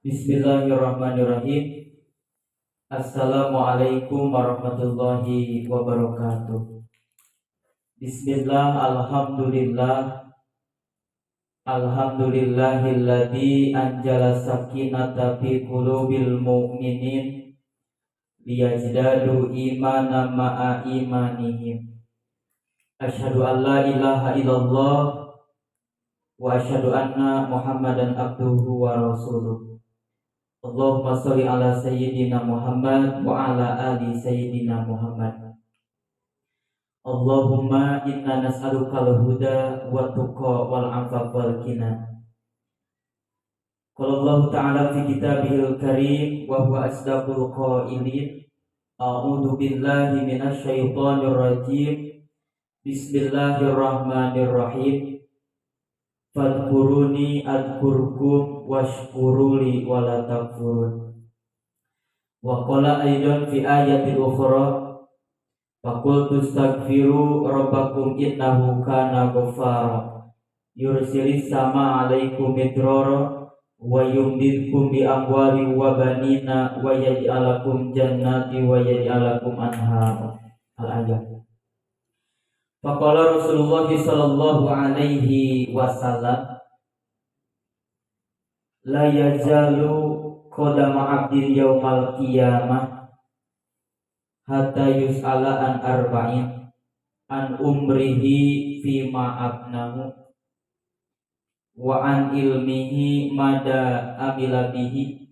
Bismillahirrahmanirrahim. Assalamualaikum warahmatullahi wabarakatuh. Bismillah, alhamdulillahilladzi anjala sakinata fi qulubil mu'minin liyazdadu imanan ma'a imanihim. Asyhadu an la ilaha illallah wa asyhadu anna Muhammadan abduhu wa rasuluh. Allahumma sholli ala sayyidina Muhammad wa ala ali sayyidina Muhammad. Allahumma inna nas'aluka al-huda wa tuqa wal 'afafa wal ghina. Qala Allah ta'ala fi kitabihil karim wa huwa asdaqul qailin. A'udzu billahi minasy syaithanir rajim. Bismillahirrahmanirrahim. Fadhkuruni adkurkum washkuruli wala takfurun. Wa qala aidan fi ayatil ukhra faqul tastaghfiru rabbakum innahu kana ghaffara yursilis sama alaikum midrara wa yumdidkum bi amwali wa banina wa yaj'alakum jannati wa yaj'alakum anhara. Al-ayat. Faqala Rasulullah sallallahu alaihi wasallam la yazalu qadama abdin yaumal qiyamah hatta yus'ala an arba'in an umrihi fima abnahu wa an ilmihi mada amila bihi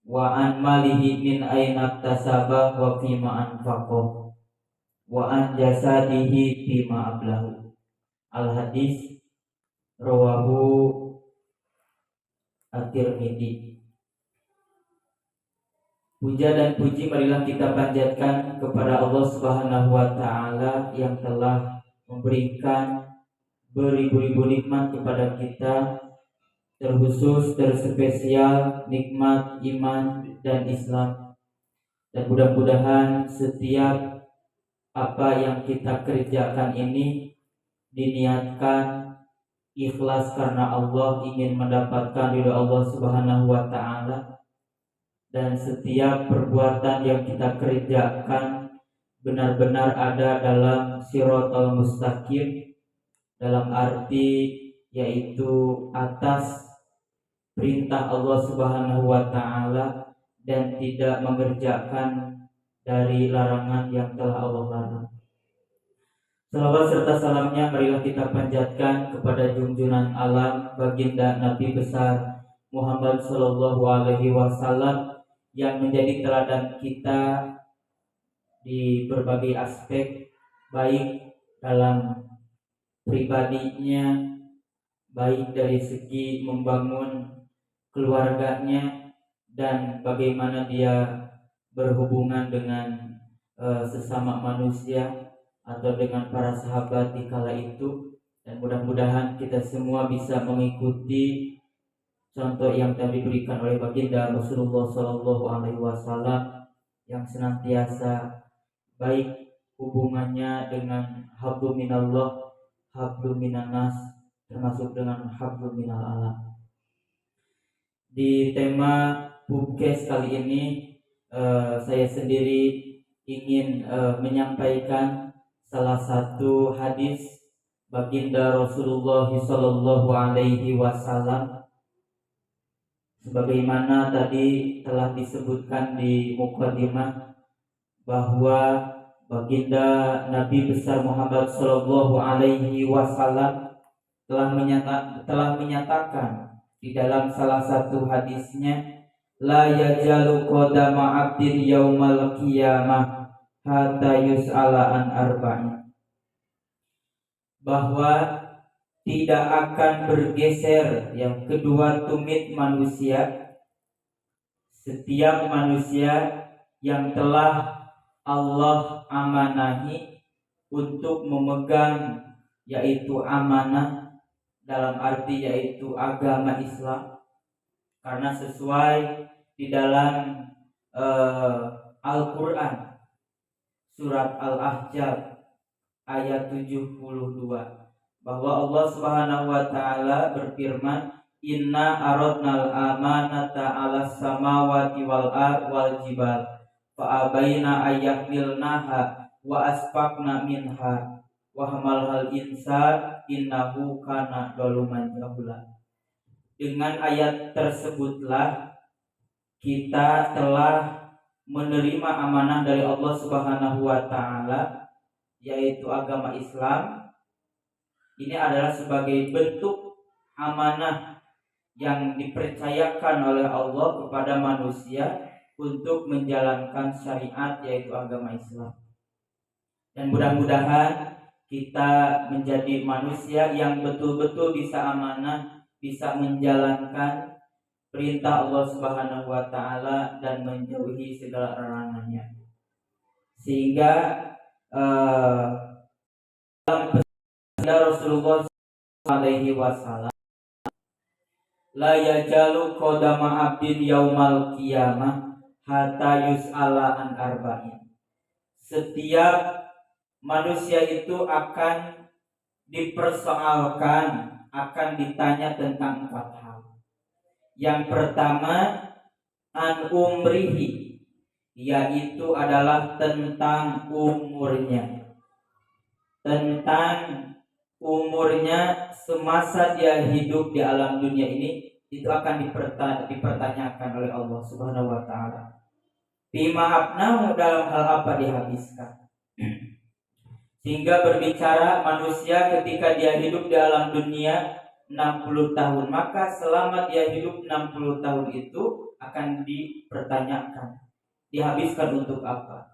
wa an malihi min aina tasabah wa fima anfaqah wa an jasadihi bima ablahu. Al-hadis rawahu At-Tirmidzi. Puja dan puji marilah kita panjatkan kepada Allah Subhanahu wa taala yang telah memberikan beribu-ribu nikmat kepada kita, terkhusus terspesial nikmat iman dan Islam. Dan mudah-mudahan setiap apa yang kita kerjakan ini diniatkan ikhlas karena Allah, ingin mendapatkan ridha Allah Subhanahu wa taala, dan setiap perbuatan yang kita kerjakan benar-benar ada dalam shiratal mustaqim, dalam arti yaitu atas perintah Allah Subhanahu wa taala dan tidak mengerjakan dari larangan yang telah Allah larang. Salawat serta salamnya marilah kita panjatkan kepada junjungan alam baginda Nabi besar Muhammad sallallahu alaihi wasallam yang menjadi teladan kita di berbagai aspek, baik dalam pribadinya, baik dari segi membangun keluarganya dan bagaimana dia berhubungan dengan sesama manusia atau dengan para sahabat di kala itu. Dan mudah-mudahan kita semua bisa mengikuti contoh yang tadi diberikan oleh baginda Rasulullah Shallallahu Alaihi Wasallam yang senantiasa baik hubungannya dengan hablum minallah, hablum minannas, termasuk dengan hablum minal alam. Di tema podcast kali ini saya sendiri ingin menyampaikan salah satu hadis baginda Rasulullah sallallahu alaihi wasallam, sebagaimana tadi telah disebutkan di mukadimah bahwa baginda Nabi besar Muhammad sallallahu alaihi wasallam telah menyatakan di dalam salah satu hadisnya, la yajalu qadama abdin yaumal qiyamah hatta yus'ala an arba'in, bahwa tidak akan bergeser yang kedua tumit manusia, setiap manusia yang telah Allah amanahi untuk memegang yaitu amanah dalam arti yaitu agama Islam, karena sesuai di dalam Al-Quran surat Al-Ahzab ayat 72 bahwa Allah Subhanahu wa taala berfirman, inna aradnal amanata 'alas samawati wal jibal fa abaina ayyahmilnaha wa asfaqna minha wa hamalhal insan innahu kana zaluman jahula. Dengan ayat tersebutlah kita telah menerima amanah dari Allah Subhanahu wa taala, yaitu agama Islam. Ini adalah sebagai bentuk amanah yang dipercayakan oleh Allah kepada manusia untuk menjalankan syariat, yaitu agama Islam. Dan mudah-mudahan kita menjadi manusia yang betul-betul bisa amanah, bisa menjalankan perintah Allah Subhanahu wa taala dan menjauhi segala larangannya. Sehingga Rasulullah alaihi wasallam, la yajalu qadama abdin yaumal qiyamah hatta yus'ala an arba'in. Setiap manusia itu akan dipersoalkan, akan ditanya tentang 4 hal. Yang pertama, an umrihi, yaitu adalah tentang umurnya. Tentang umurnya semasa dia hidup di alam dunia ini, itu akan dipertanyakan oleh Allah Subhanahu wa taala. Bima abnahu, dalam hal apa dihabiskan. Sehingga berbicara manusia ketika dia hidup di alam dunia 60 tahun, maka selama dia hidup 60 tahun itu akan dipertanyakan, dihabiskan untuk apa?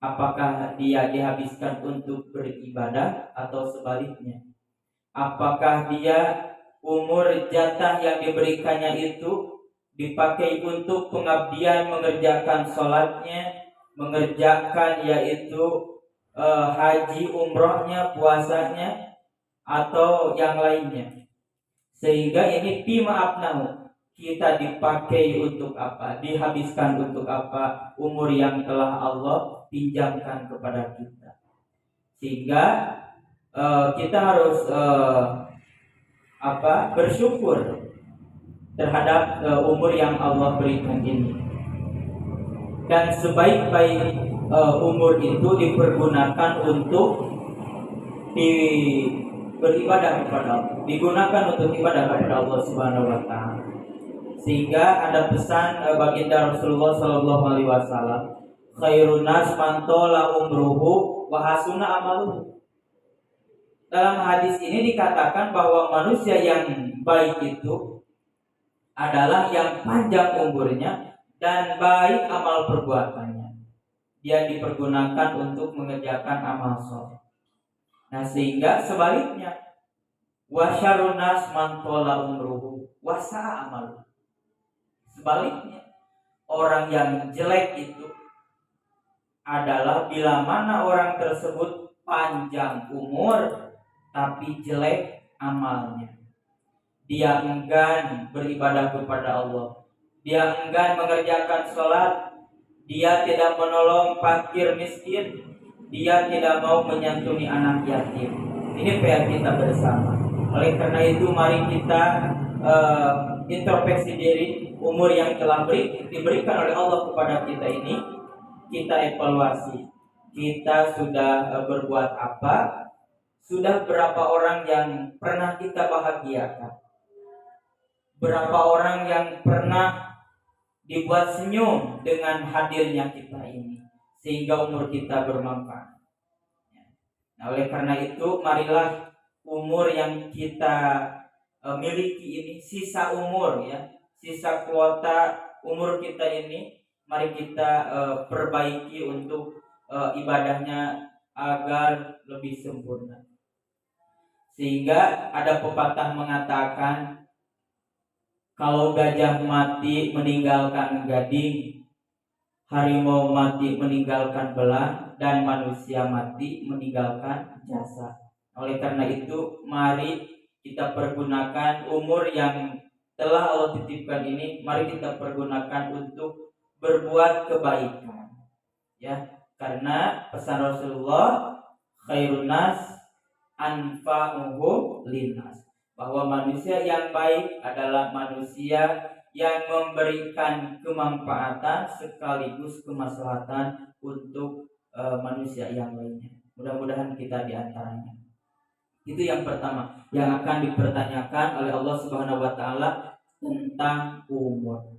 Apakah dia dihabiskan untuk beribadah atau sebaliknya? Apakah dia umur jatah yang diberikannya itu dipakai untuk pengabdian, mengerjakan sholatnya, mengerjakan yaitu haji, umrohnya, puasanya, atau yang lainnya. Sehingga ini pima'abnahu, kita dipakai untuk apa, dihabiskan untuk apa umur yang telah Allah pinjamkan kepada kita. Sehingga kita harus bersyukur terhadap umur yang Allah berikan ini. Dan sebaik-baik umur itu dipergunakan untuk beribadah kepada Allah, digunakan untuk ibadah kepada Allah Subhanahu wa taala. Sehingga ada pesan baginda Rasulullah sallallahu alaihi wasallam, khairun nas man tala umruhu wa hasuna amaluhu. Dalam hadis ini dikatakan bahwa manusia yang baik itu adalah yang panjang umurnya dan baik amal perbuatannya. Dia dipergunakan untuk mengerjakan amal soleh. Nah, sehingga sebaliknya, wasyarun nas man tala umruhu wa sa'a amaluhu. Sebaliknya, orang yang jelek itu adalah bila mana orang tersebut panjang umur tapi jelek amalnya. Dia enggan beribadah kepada Allah, dia enggan mengerjakan sholat, dia tidak menolong fakir miskin, dia tidak mau menyantuni anak yatim. Ini PR kita bersama. Oleh karena itu mari kita introspeksi diri, umur yang telah diberikan oleh Allah kepada kita ini, kita evaluasi. Kita sudah berbuat apa? Sudah berapa orang yang pernah kita bahagiakan? Berapa orang yang pernah dibuat senyum dengan hadirnya kita ini, sehingga umur kita bermanfaat. Nah, oleh karena itu marilah umur yang kita miliki ini, sisa umur ya, sisa kuota umur kita ini, mari kita perbaiki untuk ibadahnya agar lebih sempurna. Sehingga ada pepatah mengatakan, kalau gajah mati meninggalkan gading, harimau mati meninggalkan belang, dan manusia mati meninggalkan jasa. Oleh karena itu mari kita pergunakan umur yang telah Allah titipkan ini, mari kita pergunakan untuk berbuat kebaikan ya, karena pesan Rasulullah, khairun nas anfa'uhum linnas, bahwa manusia yang baik adalah manusia yang memberikan kemanfaatan sekaligus kemaslahatan untuk manusia yang lainnya. Mudah-mudahan kita di antaranya. Itu yang pertama yang akan dipertanyakan oleh Allah Subhanahu wa taala tentang umur.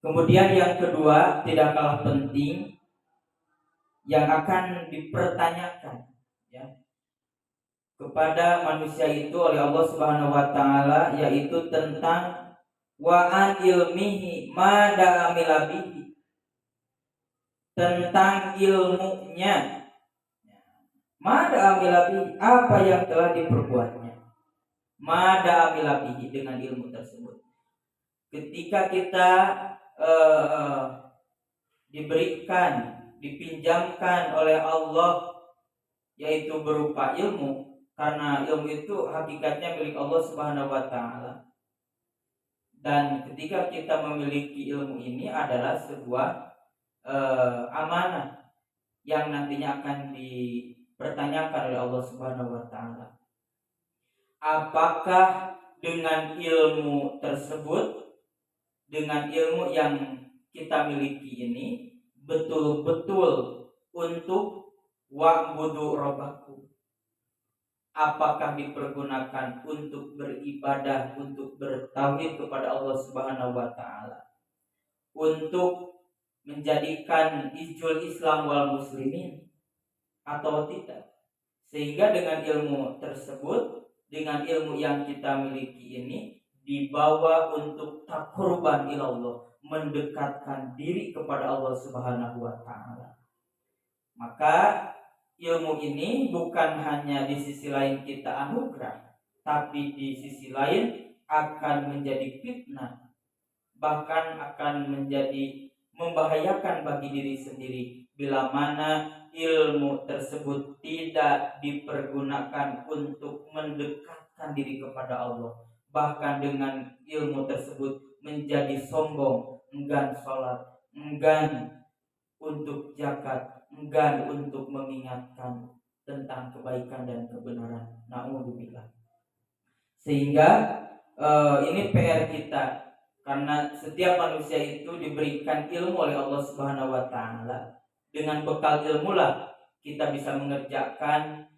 Kemudian yang kedua, tidak kalah penting, yang akan dipertanyakan ya kepada manusia itu oleh Allah Subhanahu wa taala, yaitu tentang wa an ilmihi mada amila bihi, tentang ilmunya. Mada amila bihi, apa yang telah diperbuatnya. Mada amila bihi, dengan ilmu tersebut. Ketika kita diberikan, dipinjamkan oleh Allah, yaitu berupa ilmu, karena ilmu itu hakikatnya milik Allah Subhanahu wa taala. Dan ketika kita memiliki ilmu ini adalah sebuah amanah yang nantinya akan dipertanyakan oleh Allah Subhanahu wa taala. Apakah dengan ilmu tersebut, dengan ilmu yang kita miliki ini betul-betul untuk wa'budu rabbakum, apakah dipergunakan untuk beribadah, untuk bertauhid kepada Allah Subhanahu wa taala, untuk menjadikan izul Islam wal muslimin, atau tidak. Sehingga dengan ilmu tersebut, dengan ilmu yang kita miliki ini, dibawa untuk taqarruban ilallah, mendekatkan diri kepada Allah Subhanahu wa taala. Maka ilmu ini bukan hanya di sisi lain kita anugerah, tapi di sisi lain akan menjadi fitnah, bahkan akan menjadi membahayakan bagi diri sendiri bila mana ilmu tersebut tidak dipergunakan untuk mendekatkan diri kepada Allah. Bahkan dengan ilmu tersebut menjadi sombong, enggan sholat, enggan untuk zakat, enggan untuk mengingatkan tentang kebaikan dan kebenaran. Na'udzubillah. Sehingga ini PR kita, karena setiap manusia itu diberikan ilmu oleh Allah Subhanahu wa taala. Dengan bekal ilmulah kita bisa mengerjakan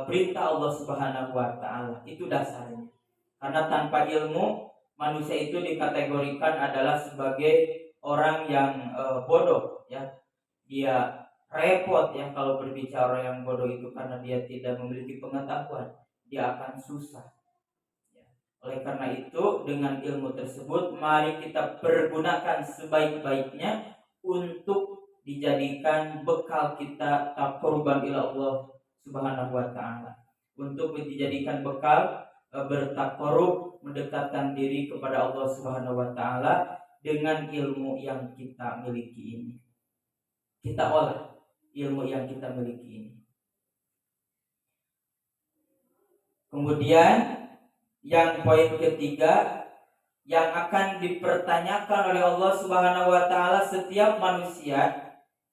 perintah Allah Subhanahu wa taala. Itu dasarnya. Karena tanpa ilmu, manusia itu dikategorikan adalah sebagai orang yang bodoh ya. Dia repot ya kalau berbicara yang bodoh itu, karena dia tidak memiliki pengetahuan, dia akan susah. Oleh karena itu, dengan ilmu tersebut mari kita pergunakan sebaik-baiknya untuk dijadikan bekal kita taqarruban ila Allah Subhanahu wa taala, untuk dijadikan bekal bertaqarrub, mendekatkan diri kepada Allah Subhanahu wa taala dengan ilmu yang kita miliki ini. Kita olah ilmu yang kita miliki ini. Kemudian yang poin ketiga yang akan dipertanyakan oleh Allah Subhanahu wa taala setiap manusia,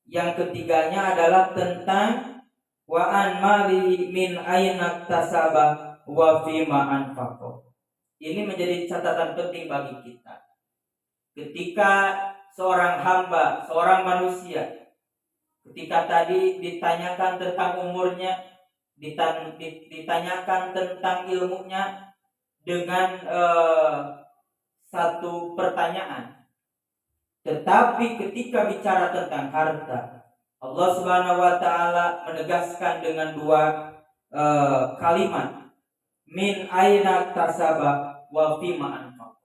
yang ketiganya adalah tentang wa an mali min aina tasaba wa fima anfaqo. Ini menjadi catatan penting bagi kita. Ketika seorang hamba, seorang manusia, ketika tadi ditanyakan tentang umurnya, ditanyakan tentang ilmunya dengan satu pertanyaan. Tetapi ketika bicara tentang harta, Allah Subhanahu wa taala menegaskan dengan dua kalimat, min aina tasaba wa fima anfaq.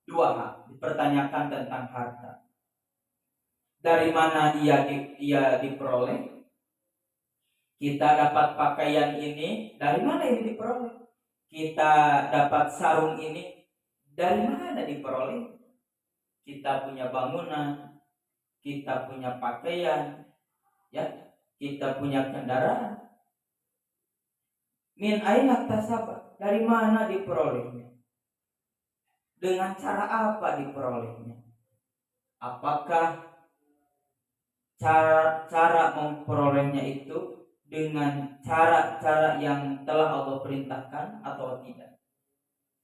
Dua hal dipertanyakan tentang harta. Dari mana ia diperoleh? Kita dapat pakaian ini, dari mana ini diperoleh? Kita dapat sarung ini, dari mana diperoleh? Kita punya bangunan, kita punya pakaian, ya, kita punya kendaraan. Min aina tasaba, dari mana diperolehnya? Dengan cara apa diperolehnya? Apakah cara memperolehnya itu dengan cara-cara yang telah Allah perintahkan atau tidak.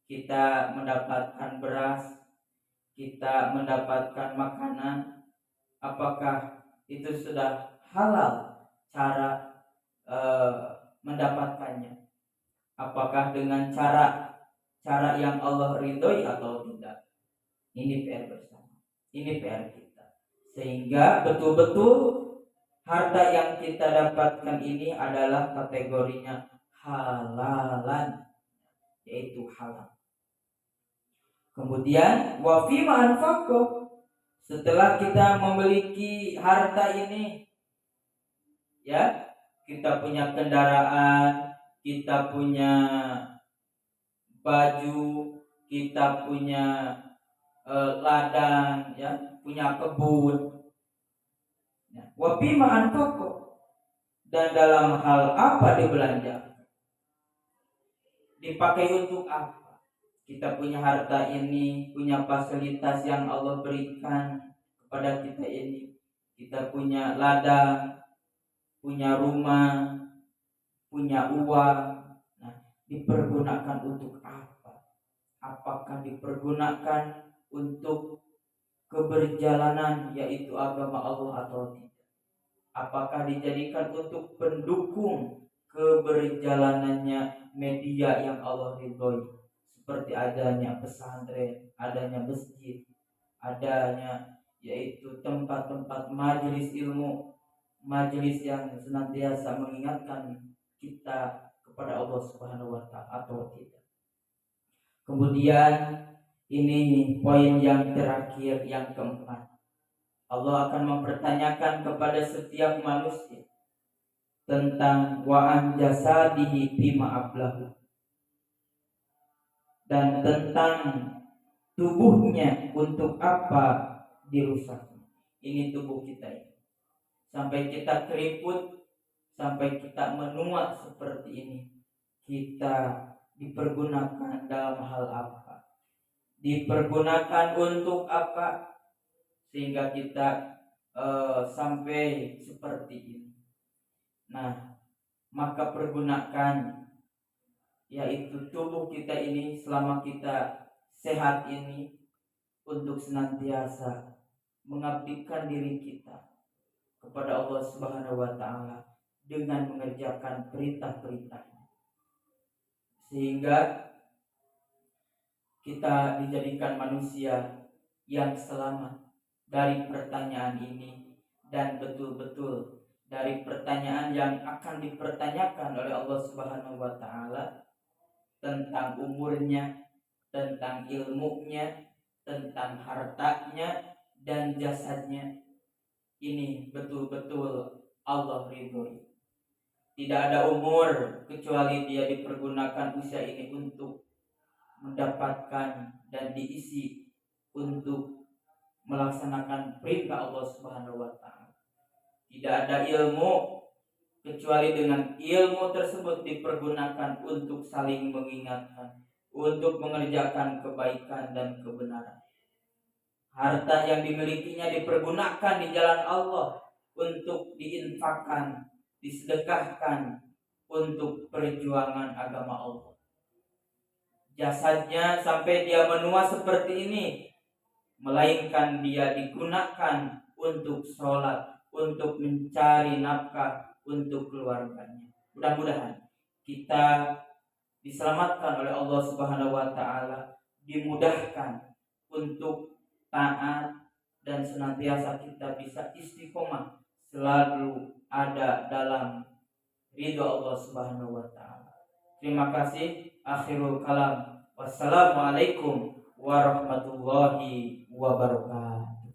Kita mendapatkan beras, kita mendapatkan makanan, apakah itu sudah halal cara mendapatkannya? Apakah dengan cara yang Allah ridhoi atau tidak? Ini PR bersama, ini PR kita. Sehingga betul-betul harta yang kita dapatkan ini adalah kategorinya halalan, yaitu halal. Kemudian wa fima anfaqo, setelah kita memiliki harta ini, ya, kita punya kendaraan, kita punya baju, kita punya ladang, ya, punya kebun. Wa fima anfaqo, dan dalam hal apa dibelanjakan? Dipakai untuk apa? Kita punya harta ini, punya fasilitas yang Allah berikan kepada kita ini. Kita punya ladang, punya rumah, punya uang. Nah, dipergunakan untuk apa? Apakah dipergunakan untuk keberjalanan, yaitu agama Allah, atau tidak? Apakah dijadikan untuk pendukung keberjalanannya media yang Allah ridhoi, seperti adanya pesantren, adanya masjid, adanya yaitu tempat-tempat majelis ilmu, majelis yang senantiasa mengingatkan kita kepada Allah Subhanahu wa taala, atau tidak? Kemudian ini poin yang terakhir, yang keempat. Allah akan mempertanyakan kepada setiap manusia tentang wa'an jasadihi bima ablahu, dan tentang tubuhnya untuk apa dirusaknya. Ini tubuh kita ini, sampai kita keriput, sampai kita menua seperti ini, kita dipergunakan dalam hal apa? Dipergunakan untuk apa? Sehingga kita sampai seperti ini. Nah, maka pergunakan, yaitu tubuh kita ini selama kita sehat ini, untuk senantiasa mengabdikan diri kita kepada Allah Subhanahu wa taala dengan mengerjakan perintah-perintahnya, sehingga kita dijadikan manusia yang selamat dari pertanyaan ini, dan betul-betul dari pertanyaan yang akan dipertanyakan oleh Allah Subhanahu wa taala tentang umurnya, tentang ilmunya, tentang hartanya dan jasadnya. Ini betul-betul Allah ridhoi. Tidak ada umur kecuali dia dipergunakan usia ini untuk mendapatkan dan diisi untuk melaksanakan perintah Allah Subhanahu wa taala. Tidak ada ilmu kecuali dengan ilmu tersebut dipergunakan untuk saling mengingatkan, untuk mengerjakan kebaikan dan kebenaran. Harta yang dimilikinya dipergunakan di jalan Allah untuk diinfakkan, disedekahkan untuk perjuangan agama Allah. Jasadnya sampai dia menua seperti ini, melainkan dia digunakan untuk sholat, untuk mencari nafkah untuk keluarganya. Mudah-mudahan kita diselamatkan oleh Allah Subhanahu wa taala, dimudahkan untuk taat, dan senantiasa kita bisa istiqomah selalu ada dalam ridha Allah Subhanahu wa taala. Terima kasih. Akhirul kalam. Wassalamualaikum warahmatullahi wabarakatuh.